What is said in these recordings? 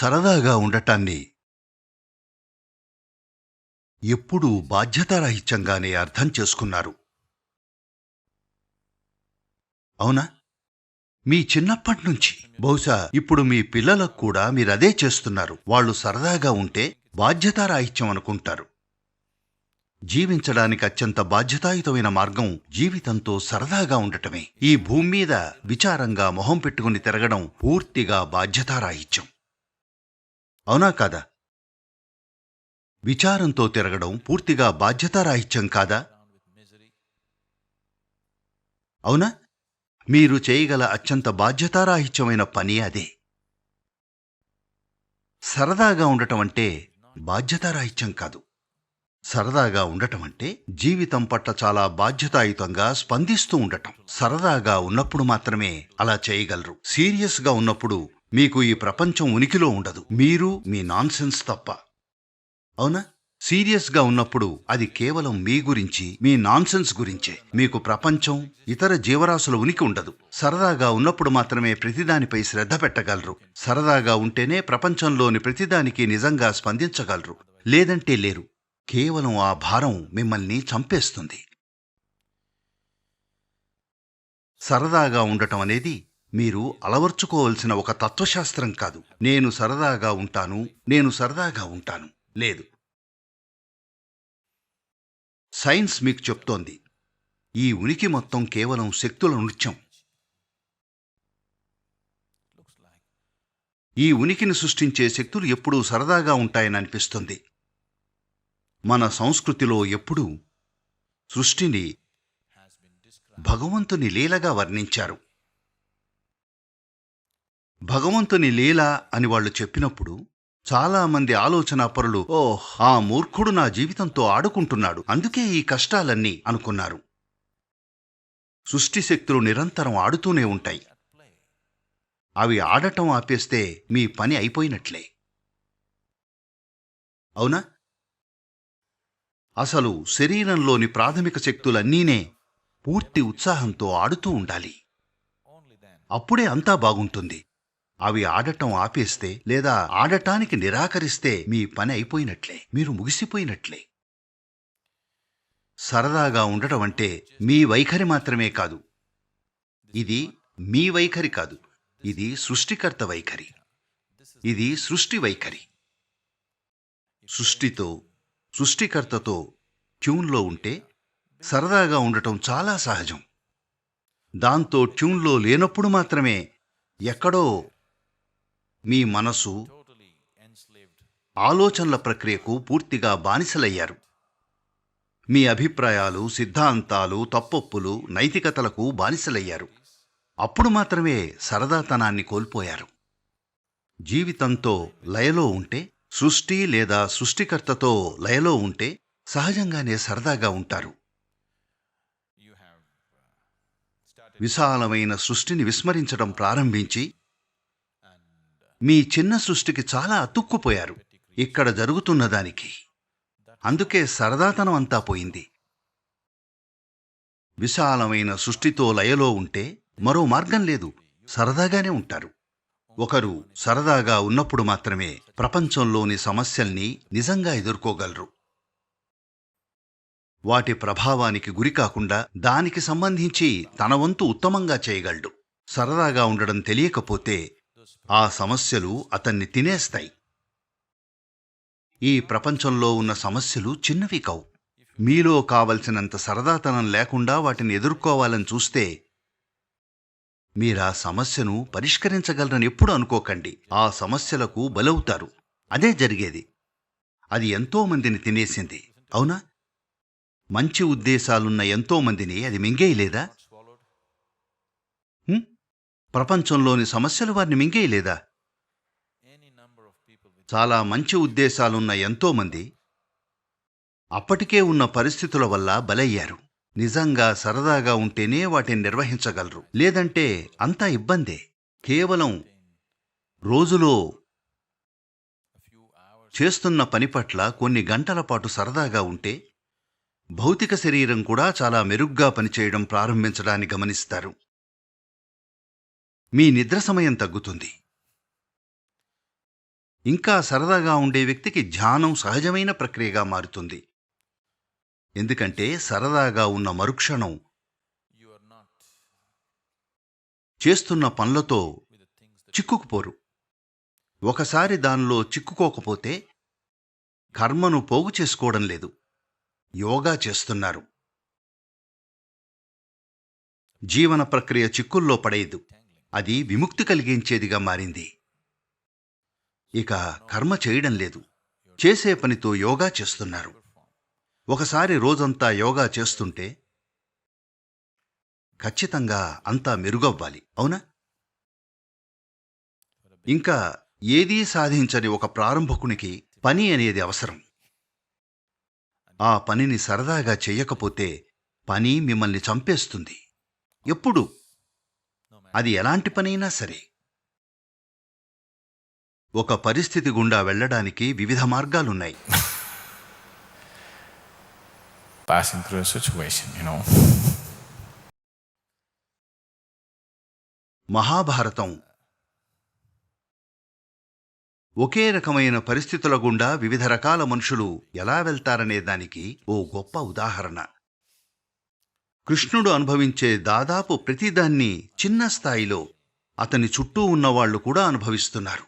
సరదాగా ఉండటాన్ని ఎప్పుడూ బాధ్యతారాహిత్యంగానే అర్థం చేసుకున్నారు. అవునా? మీ చిన్నప్పట్నుంచి బహుశా ఇప్పుడు మీ పిల్లలకు కూడా మీరదే చేస్తున్నారు. వాళ్ళు సరదాగా ఉంటే బాధ్యతారాహిత్యం అనుకుంటారు. జీవించడానికి అత్యంత బాధ్యతాయుతమైన మార్గం జీవితంతో సరదాగా ఉండటమే. ఈ భూమి మీద విచారంగా మొహం పెట్టుకుని తిరగడం పూర్తిగా బాధ్యతారాహిత్యం. అవునా కాదా? విచారంతో తిరగడం పూర్తిగా బాధ్యతారాహిత్యం కాదా? అవునా? మీరు చేయగల అత్యంత బాధ్యతారాహిత్యమైన పని అదే. సరదాగా ఉండటం అంటే బాధ్యతారాహిత్యం కాదు. సరదాగా ఉండటం అంటే జీవితం పట్ల చాలా బాధ్యతాయుతంగా స్పందిస్తూ ఉండటం. సరదాగా ఉన్నప్పుడు మాత్రమే అలా చేయగలరు. సీరియస్గా ఉన్నప్పుడు మీకు ఈ ప్రపంచం ఉనికిలో ఉండదు, మీరు మీ నాన్సెన్స్ తప్ప. అవునా? సీరియస్గా ఉన్నప్పుడు అది కేవలం మీ గురించి, మీ నాన్సెన్స్ గురించే. మీకు ప్రపంచం, ఇతర జీవరాశుల ఉనికి ఉండదు. సరదాగా ఉన్నప్పుడు మాత్రమే ప్రతిదానిపై శ్రద్ధ పెట్టగలరు. సరదాగా ఉంటేనే ప్రపంచంలోని ప్రతిదానికి నిజంగా స్పందించగలరు. లేదంటే లేరు. కేవలం ఆ భారం మిమ్మల్ని చంపేస్తుంది. సరదాగా ఉండటం అనేది మీరు అలవర్చుకోవలసిన ఒక తత్వశాస్త్రం కాదు. నేను సరదాగా ఉంటాను, నేను సరదాగా ఉంటాను. లేదు. సైన్స్ మీకు చెప్తోంది, ఈ ఉనికి మొత్తం కేవలం శక్తుల నృత్యం. ఈ ఉనికిని సృష్టించే శక్తులు ఎప్పుడూ సరదాగా ఉంటాయని అనిపిస్తుంది. మన సంస్కృతిలో ఎప్పుడూ సృష్టిని భగవంతుని లీలగా వర్ణించారు. భగవంతుని లీల అని వాళ్ళు చెప్పినప్పుడు చాలా మంది ఆలోచనాపరులు, ఓహ్, ఆ మూర్ఖుడు నా జీవితంతో ఆడుకుంటున్నాడు, అందుకే ఈ కష్టాలన్నీ అనుకున్నారు. సృష్టి శక్తులు నిరంతరం ఆడుతూనే ఉంటాయి. అవి ఆడటం ఆపేస్తే మీ పని అయిపోయినట్లే. అవునా? అసలు శరీరంలోని ప్రాథమిక శక్తులన్నీనే పూర్తి ఉత్సాహంతో ఆడుతూ ఉండాలి. అప్పుడే అంతా బాగుంటుంది. అవి ఆడటం ఆపేస్తే లేదా ఆడటానికి నిరాకరిస్తే మీ పని అయిపోయినట్లే, మీరు ముగిసిపోయినట్లే. సరదాగా ఉండటం అంటే మీ వైఖరి మాత్రమే కాదు. ఇది మీ వైఖరి కాదు, ఇది సృష్టికర్త వైఖరి. ఇది సృష్టి వైఖరి. సృష్టితో, సృష్టికర్తతో ట్యూన్లో ఉంటే సరదాగా ఉండటం చాలా సహజం. దాంతో ట్యూన్లో లేనప్పుడు మాత్రమే ఎక్కడో మీ మనసు, ఆలోచనల ప్రక్రియకు పూర్తిగా బానిసలయ్యారు. మీ అభిప్రాయాలు, సిద్ధాంతాలు, తప్పొప్పులు, నైతికతలకు బానిసలయ్యారు. అప్పుడు మాత్రమే సరదాతనాన్ని కోల్పోయారు. జీవితంతో లయలో ఉంటే, సృష్టి లేదా సృష్టికర్తతో లయలో ఉంటే సహజంగానే సరదాగా ఉంటారు. విశాలమైన సృష్టిని విస్మరించడం ప్రారంభించి మీ చిన్న సృష్టికి చాలా అతుక్కుపోయారు ఇక్కడ జరుగుతున్నదానికి. అందుకే సరదాతనం అంతా పోయింది. విశాలమైన సృష్టితో లయలో ఉంటే మరో మార్గం లేదు, సరదాగానే ఉంటారు. ఒకరు సరదాగా ఉన్నప్పుడు మాత్రమే ప్రపంచంలోని సమస్యల్ని నిజంగా ఎదుర్కోగలరు. వాటి ప్రభావానికి గురి కాకుండా దానికి సంబంధించి తన వంతు ఉత్తమంగా చేయగలడు. సరదాగా ఉండడం తెలియకపోతే ఆ సమస్యలు అతన్ని తినేస్తాయి. ఈ ప్రపంచంలో ఉన్న సమస్యలు చిన్నవి కావు. మీలో కావలసినంత సరదాతనం లేకుండా వాటిని ఎదుర్కోవాలని చూస్తే మీరా సమస్యను పరిష్కరించగలరని ఎప్పుడు అనుకోకండి. ఆ సమస్యలకు బలవుతారు. అదే జరిగేది. అది ఎంతో మందిని తినేసింది. అవునా? మంచి ఉద్దేశాలున్న ఎంతో మందిని అది మింగేయలేదా? ప్రపంచంలోని సమస్యలు వారిని మింగేయలేదా? చాలా మంచి ఉద్దేశాలున్న ఎంతోమంది అప్పటికే ఉన్న పరిస్థితుల వల్ల బలయ్యారు. నిజంగా సరదాగా ఉంటేనే వాటిని నిర్వహించగలరు. లేదంటే అంతా ఇబ్బందే. కేవలం రోజులో చేస్తున్న పని పట్ల కొన్ని గంటల పాటు సరదాగా ఉంటే భౌతిక శరీరం కూడా చాలా మెరుగ్గా పనిచేయడం ప్రారంభించడాన్ని గమనిస్తారు. మీ నిద్ర సమయం తగ్గుతుంది. ఇంకా సరదాగా ఉండే వ్యక్తికి ధ్యానం సహజమైన ప్రక్రియగా మారుతుంది. ఎందుకంటే సరదాగా ఉన్న మరుక్షణం చేస్తున్న పనులతో చిక్కుకుపోరు. ఒకసారి దానిలో చిక్కుకోకపోతే కర్మను పోగు చేసుకోవడం లేదు, యోగా చేస్తున్నారు. జీవన ప్రక్రియ చిక్కుల్లో పడేదు, అది విముక్తి కలిగించేదిగా మారింది. ఇక కర్మ చేయడం లేదు, చేసే పనితో యోగా చేస్తున్నారు. ఒకసారి రోజంతా యోగా చేస్తుంటే ఖచ్చితంగా అంతా మెరుగవ్వాలి, అవునా? ఇంకా ఏదీ సాధించని ఒక ప్రారంభకునికి పని అనేది అవసరం. ఆ పనిని సరదాగా చెయ్యకపోతే పని మిమ్మల్ని చంపేస్తుంది. ఎప్పుడు, అది ఎలాంటి పనైనా సరే. ఒక పరిస్థితి గుండా వెళ్ళడానికి వివిధ మార్గాలున్నాయి. Passing through a situation. Mahabharatam ఒకే రకమైన పరిస్థితుల గుండా వివిధ రకాల మనుషులు ఎలా వెళ్తారనే దానికి ఓ గొప్ప ఉదాహరణ. కృష్ణుడు అనుభవించే దాదాపు ప్రతిదాన్ని చిన్న స్థాయిలో అతని చుట్టూ ఉన్నవాళ్లు కూడా అనుభవిస్తున్నారు.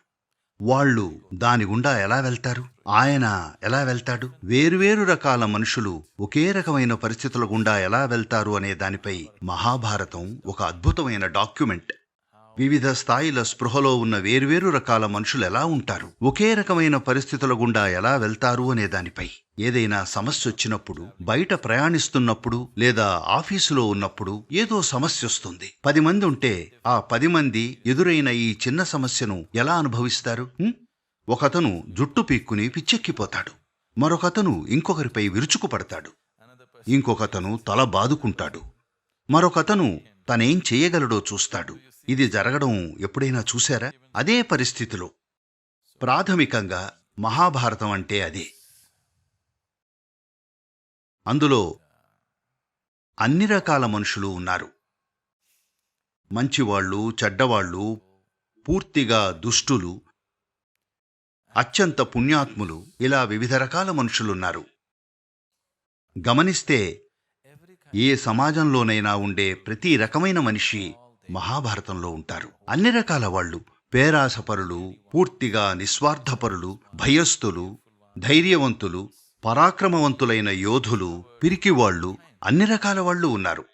వాళ్ళు దాని గుండా ఎలా వెళ్తారు, ఆయన ఎలా వెళ్తాడు, వేరువేరు రకాల మనుషులు ఒకే రకమైన పరిస్థితుల గుండా ఎలా వెళ్తారు అనే దానిపై మహాభారతం ఒక అద్భుతమైన డాక్యుమెంట్. వివిధ స్థాయిల స్పృహలో ఉన్న వేర్వేరు రకాల మనుషులు ఎలా ఉంటారు, ఒకే రకమైన పరిస్థితుల గుండా ఎలా వెళ్తారు అనే దానిపై. ఏదైనా సమస్య వచ్చినప్పుడు, బయట ప్రయాణిస్తున్నప్పుడు లేదా ఆఫీసులో ఉన్నప్పుడు ఏదో సమస్య వస్తుంది. 10 మంది ఉంటే ఆ 10 మంది ఎదురైన ఈ చిన్న సమస్యను ఎలా అనుభవిస్తారు? ఒకతను జుట్టు పీక్కుని పిచ్చెక్కిపోతాడు, మరొకతను ఇంకొకరిపై విరుచుకుపడతాడు, ఇంకొకతను తల బాదుకుంటాడు, మరొకతను తనేం చేయగలడో చూస్తాడు. ఇది జరగడం ఎప్పుడైనా చూశారా? అదే పరిస్థితిలో ప్రాథమికంగా మహాభారతం అంటే అదే. అందులో అన్ని రకాల మనుషులు ఉన్నారు. మంచివాళ్ళు, చెడ్డవాళ్ళు, పూర్తిగా దుష్టులు, అత్యంత పుణ్యాత్ములు, ఇలా వివిధ రకాల మనుషులున్నారు. గమనిస్తే ఏ సమాజంలోనైనా ఉండే ప్రతి రకమైన మనిషి మహాభారతంలో ఉంటారు. అన్ని రకాల వాళ్ళు, పేరాసపరులు, పూర్తిగా నిస్వార్థపరులు, భయస్థులు, ధైర్యవంతులు, పరాక్రమవంతులైన యోధులు, పిరికివాళ్లు, అన్ని రకాల వాళ్ళు ఉన్నారు.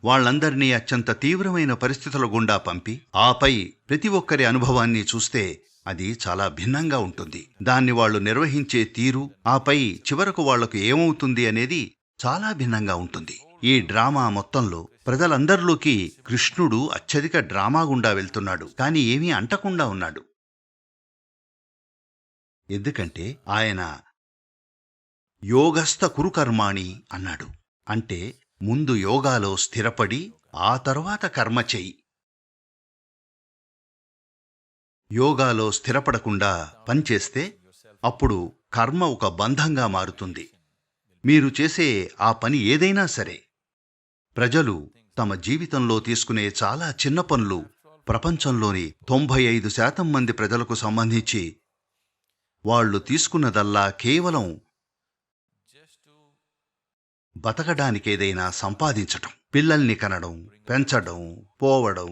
వాళ్ళందరినీ అత్యంత తీవ్రమైన పరిస్థితుల గుండా పంపి ఆపై ప్రతి ఒక్కరి అనుభవాన్ని చూస్తే అది చాలా భిన్నంగా ఉంటుంది. దాన్ని వాళ్ళు నిర్వహించే తీరు, ఆపై చివరకు వాళ్లకు ఏమవుతుంది అనేది చాలా భిన్నంగా ఉంటుంది. ఈ డ్రామా మొత్తంలో ప్రజలందరిలోకి కృష్ణుడు అత్యధిక డ్రామా గుండా వెళ్తున్నాడు, కానీ ఏమీ అంటకుండా ఉన్నాడు. ఎందుకంటే ఆయన యోగస్థ కురుకర్మాణి అన్నాడు. అంటే ముందు యోగాలో స్థిరపడి ఆ తరువాత కర్మ చెయ్యి. యోగాలో స్థిరపడకుండా పనిచేస్తే అప్పుడు కర్మ ఒక బంధంగా మారుతుంది. మీరు చేసే ఆ పని ఏదైనా సరే. ప్రజలు తమ జీవితంలో తీసుకునే చాలా చిన్న పనులు ప్రపంచంలోని 95% మంది ప్రజలకు సంబంధించి వాళ్ళు తీసుకున్నదల్లా కేవలం బతకడానికేదైనా సంపాదించటం, పిల్లల్ని కనడం, పెంచడం, పోవడం,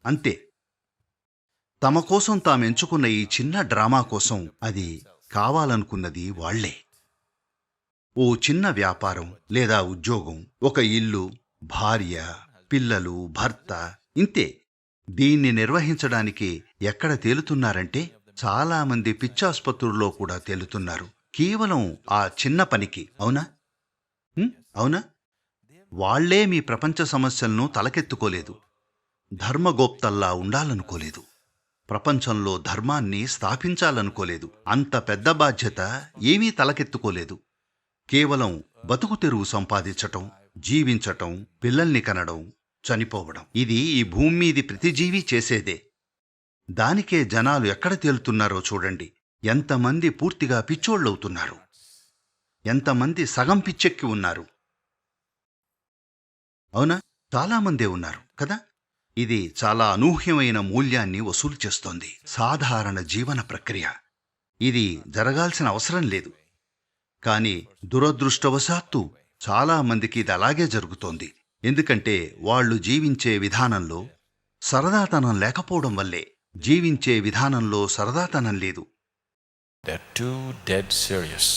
అంతే. తమ కోసం తామెంచుకున్న ఈ చిన్న డ్రామా కోసం అది కావాలనుకున్నది వాళ్లే. ఓ చిన్న వ్యాపారం లేదా ఉద్యోగం, ఒక ఇల్లు, భార్య, పిల్లలు, భర్త, ఇంతే. దీన్ని నిర్వహించడానికి ఎక్కడ తేలుతున్నారంటే చాలామంది పిచ్చాసుపత్రుల్లో కూడా తేలుతున్నారు, కేవలం ఆ చిన్న పనికి. అవునా? అవునా? వాళ్లే మీ ప్రపంచ సమస్యలను తలకెత్తుకోలేదు, ధర్మగోప్తల్లా ఉండాలనుకోలేదు, ప్రపంచంలో ధర్మాన్ని స్థాపించాలనుకోలేదు, అంత పెద్ద బాధ్యత ఏమీ తలకెత్తుకోలేదు. కేవలం బతుకు తెరువు సంపాదించటం, జీవించటం, పిల్లల్ని కనడం, చనిపోవడం, ఇది ఈ భూమి మీది ప్రతి జీవి చేసేదే. దానికే జనాలు ఎక్కడ తేలుతున్నారో చూడండి. ఎంతమంది పూర్తిగా పిచ్చోళ్ళవుతున్నారు, ఎంతమంది సగం పిచ్చెక్కి ఉన్నారు. అవునా? చాలామందే ఉన్నారు కదా. ఇది చాలా అనూహ్యమైన మూల్యాన్ని వసూలు చేస్తోంది. సాధారణ జీవన ప్రక్రియ. ఇది జరగాల్సిన అవసరం లేదు, కానీ దురదృష్టవశాత్తు చాలా మందికి ఇది అలాగే జరుగుతోంది. ఎందుకంటే వాళ్ళు జీవించే విధానంలో సరదాతనం లేకపోవడం వల్లే. జీవించే విధానంలో సరదాతనం లేదు. They're too dead serious.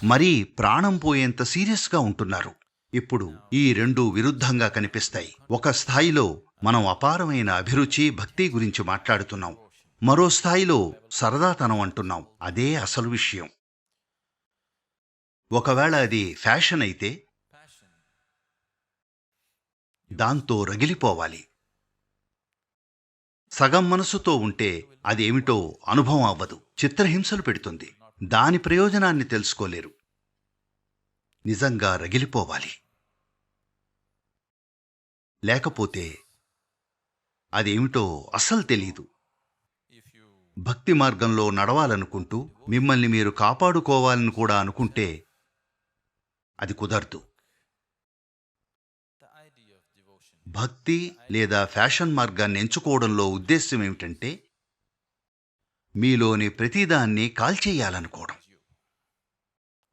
మరీ ప్రాణం పోయేంత సీరియస్గా ఉంటున్నారు. ఇప్పుడు ఈ రెండూ విరుద్ధంగా కనిపిస్తాయి. ఒక స్థాయిలో మనం అపారమైన అభిరుచి, భక్తి గురించి మాట్లాడుతున్నాం. మరో స్థాయిలో సరదాతనం అంటున్నాం. అదే అసలు విషయం. ఒకవేళ అది ఫ్యాషన్ అయితే దాంతో రగిలిపోవాలి. సగం మనసుతో ఉంటే అదేమిటో అనుభవం అవ్వదు, చిత్రహింసలు పెడుతుంది. దాని ప్రయోజనాన్ని తెలుసుకోలేరు. నిజంగా రగిలిపోవాలి. లేకపోతే అదేమిటో అస్సలు తెలీదు. భక్తి మార్గంలో నడవాలనుకుంటూ మిమ్మల్ని మీరు కాపాడుకోవాలని కూడా అనుకుంటే అది కుదరదు. భక్తి లేదా ఫ్యాషన్ మార్గాన్ని ఎంచుకోవడంలో ఉద్దేశ్యం ఏమిటంటే మీలోని ప్రతిదాన్ని కాల్చేయాలనుకోవడం.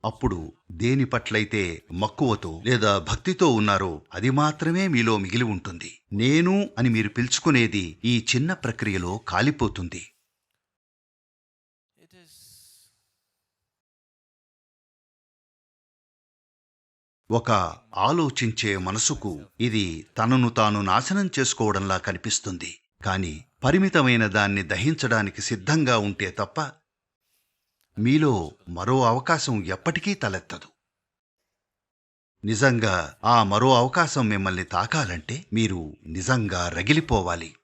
అప్పుడు దేని పట్లయితే మక్కువతో లేదా భక్తితో ఉన్నారో అది మాత్రమే మీలో మిగిలి ఉంటుంది. నేను అని మీరు పిలుచుకునేది ఈ చిన్న ప్రక్రియలో కాలిపోతుంది. ఒక ఆలోచించే మనసుకు ఇది తనను తాను నాశనం చేసుకోవడంలా కనిపిస్తుంది. కానీ పరిమితమైన దాన్ని దహించడానికి సిద్ధంగా ఉంటే తప్ప మీలో మరో అవకాశం ఎప్పటికీ తలెత్తదు. నిజంగా ఆ మరో అవకాశం మిమ్మల్ని తాకాలంటే మీరు నిజంగా రగిలిపోవాలి.